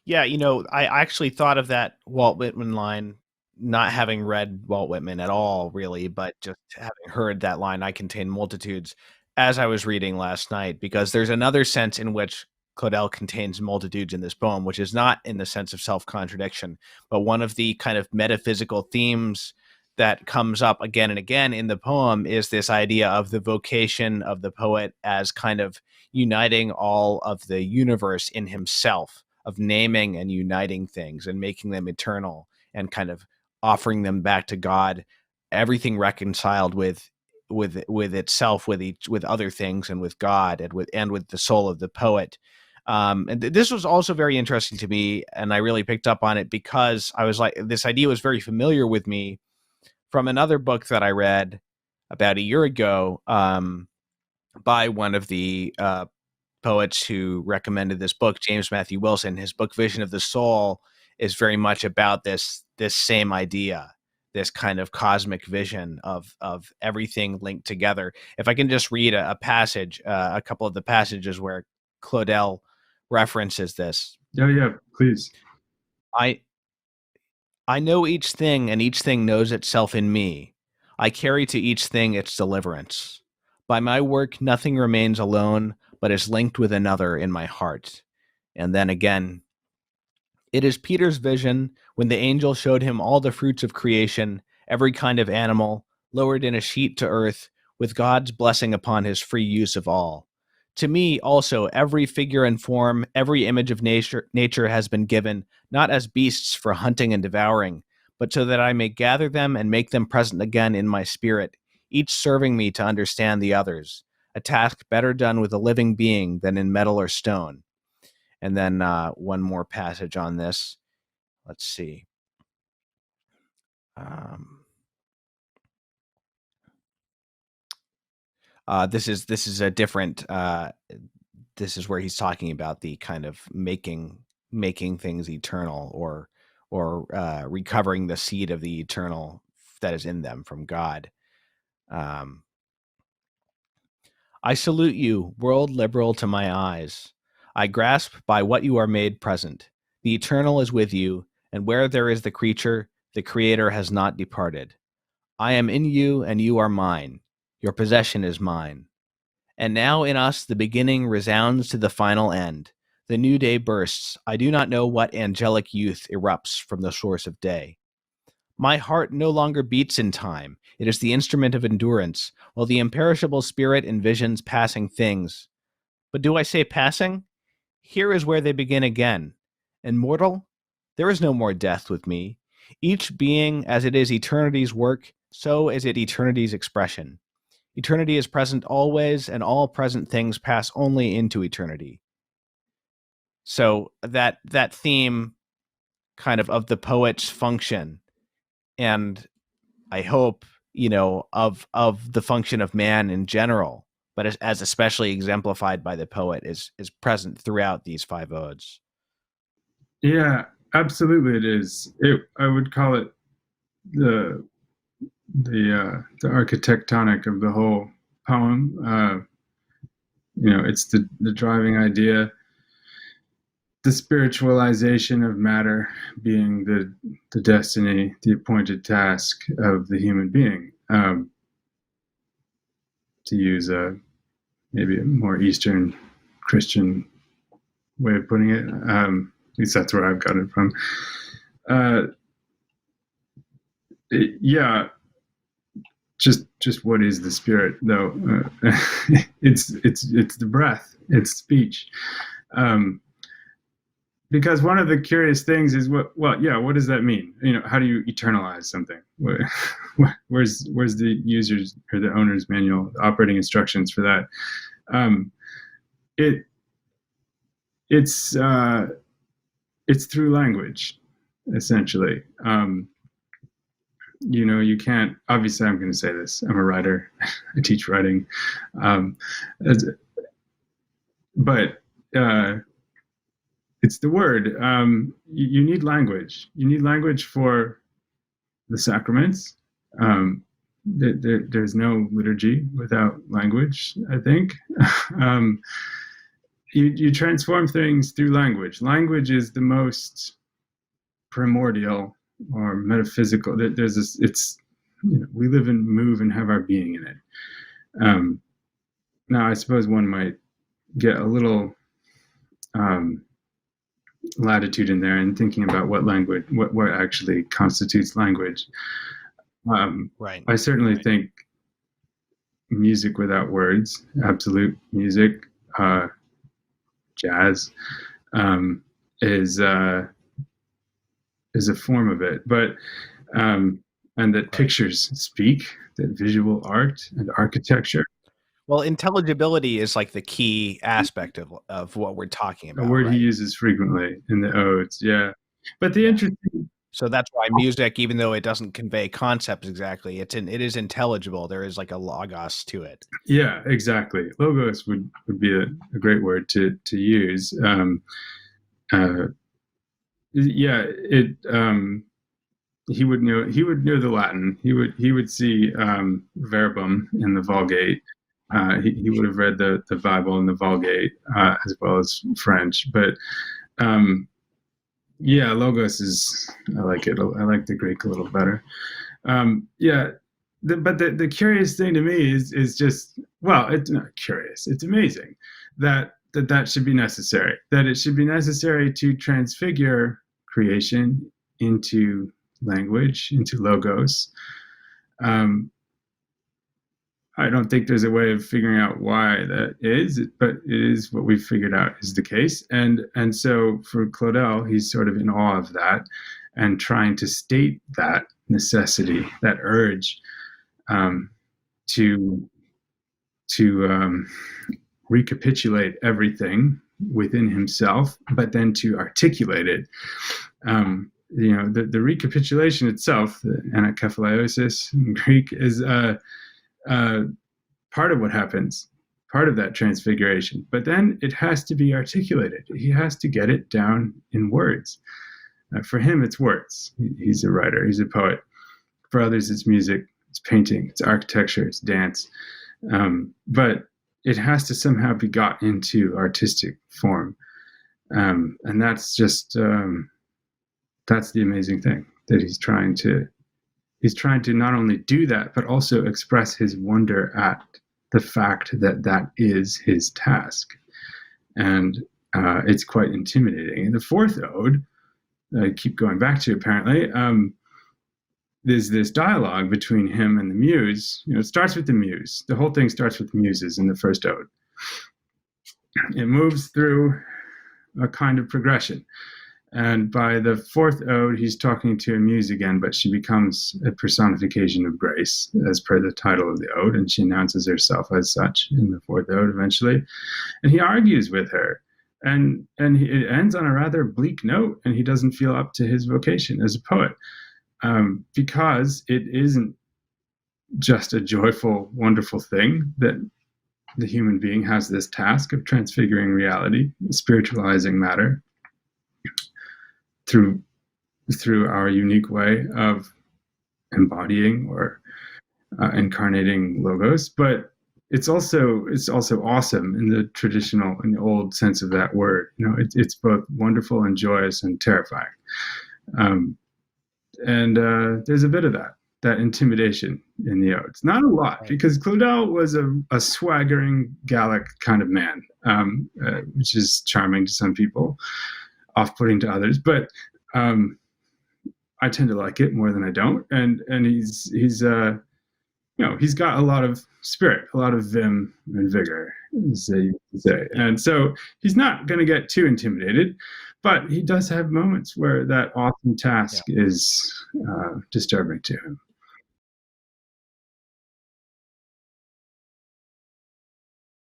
Yeah, I actually thought of that Walt Whitman line, not having read Walt Whitman at all, really, but just having heard that line, I contain multitudes, as I was reading last night, because there's another sense in which Claudel contains multitudes in this poem, which is not in the sense of self-contradiction, but one of the kind of metaphysical themes that comes up again and again in the poem is this idea of the vocation of the poet as kind of uniting all of the universe in himself, of naming and uniting things and making them eternal and kind of offering them back to God, everything reconciled with itself, with other things, and with God, and with the soul of the poet. This was also very interesting to me, and I really picked up on it because I was like, this idea was very familiar with me from another book that I read about a year ago, by one of the poets who recommended this book, James Matthew Wilson. His book Vision of the Soul is very much about this same idea, this kind of cosmic vision of everything linked together. If I can just read a passage, a couple of the passages where Claudel references this. Yeah, yeah, please. I I know each thing, and each thing knows itself in me. I carry to each thing its deliverance. By my work, nothing remains alone, but is linked with another in my heart. And then again, it is Peter's vision when the angel showed him all the fruits of creation, every kind of animal, lowered in a sheet to earth, with God's blessing upon his free use of all. To me, also, every figure and form, every image of nature has been given, not as beasts for hunting and devouring, but so that I may gather them and make them present again in my spirit, each serving me to understand the others, a task better done with a living being than in metal or stone. And then one more passage on this. Let's see. Um, this is a different. This is where he's talking about the kind of making things eternal, or recovering the seed of the eternal that is in them from God. Um, I salute you, world liberal to my eyes. I grasp by what you are made present. The eternal is with you, and where there is the creature, the Creator has not departed. I am in you, and you are mine. Your possession is mine. And now in us the beginning resounds to the final end. The new day bursts. I do not know what angelic youth erupts from the source of day. My heart no longer beats in time. It is the instrument of endurance, while the imperishable spirit envisions passing things. But do I say passing? Here is where they begin again. And mortal? There is no more death with me. Each being, as it is eternity's work, so is it eternity's expression. Eternity is present always, and all present things pass only into eternity. So that theme kind of the poet's function, and I hope, of the function of man in general, but as especially exemplified by the poet, is present throughout these five odes. Yeah, absolutely it is. I would call it the the architectonic of the whole poem. It's the driving idea, the spiritualization of matter being the destiny, the appointed task of the human being. To use maybe a more Eastern Christian way of putting it. At least that's where I've got it from. Uh, yeah, just what is the spirit though? It's the breath, it's speech. Because one of the curious things is what does that mean? How do you eternalize something? Where's the user's or the owner's manual, the operating instructions for that? It it's through language, essentially. You can't, obviously I'm going to say this, I'm a writer, I teach writing, but it's the word. You need language. You need language for the sacraments. There's no liturgy without language, I think. you transform things through language. Language is the most primordial or metaphysical. There's this. It's, we live and move and have our being in it. Now, I suppose one might get a little latitude in there and thinking about what actually constitutes language. Right. I certainly think music without words, absolute music, jazz, is a form of it. But and that pictures speak, that visual art and architecture. Well, intelligibility is like the key aspect of what we're talking about. A word right? he uses frequently in the Odes, yeah. But the interesting, so that's why music, even though it doesn't convey concepts exactly, it is intelligible. There is like a logos to it. Yeah, exactly. Logos would be a great word to use. Yeah, he would know the Latin. He would see verbum in the Vulgate. He would have read the Bible in the Vulgate, as well as French. But yeah, logos is, I like it. I like the Greek a little better. Yeah, but the curious thing to me is just, well, it's not curious. It's amazing that should be necessary. That it should be necessary to transfigure creation into language, into logos. I don't think there's a way of figuring out why that is, but it is what we've figured out is the case. And so for Claudel, he's sort of in awe of that and trying to state that necessity, that urge to recapitulate everything within himself, but then to articulate it. The recapitulation itself, the anakephalaiosis in Greek, is part of what happens, part of that transfiguration. But then it has to be articulated. He has to get it down in words. For him, it's words. He's a writer. He's a poet. For others, it's music, it's painting, it's architecture, it's dance. But it has to somehow be got into artistic form. And that's just, that's the amazing thing, that he's trying to not only do that, but also express his wonder at the fact that is his task. And it's quite intimidating. In the fourth ode, I keep going back to, apparently, there's this dialogue between him and the muse. It starts with the muse. The whole thing starts with the muses in the first ode. It moves through a kind of progression. And by the fourth ode, he's talking to a muse again, but she becomes a personification of grace, as per the title of the ode, and she announces herself as such in the fourth ode eventually. And he argues with her, and it ends on a rather bleak note, and he doesn't feel up to his vocation as a poet, because it isn't just a joyful, wonderful thing that the human being has this task of transfiguring reality, spiritualizing matter, through our unique way of embodying or incarnating logos. But it's also awesome in the traditional, in the old sense of that word. It's both wonderful and joyous and terrifying. And there's a bit of that intimidation in the Odes. Not a lot, because Claudel was a swaggering Gallic kind of man, which is charming to some people, off-putting to others, but I tend to like it more than I don't. And he's got a lot of spirit, a lot of vim and vigor, as they say. And so he's not going to get too intimidated, but he does have moments where that awesome task is disturbing to him.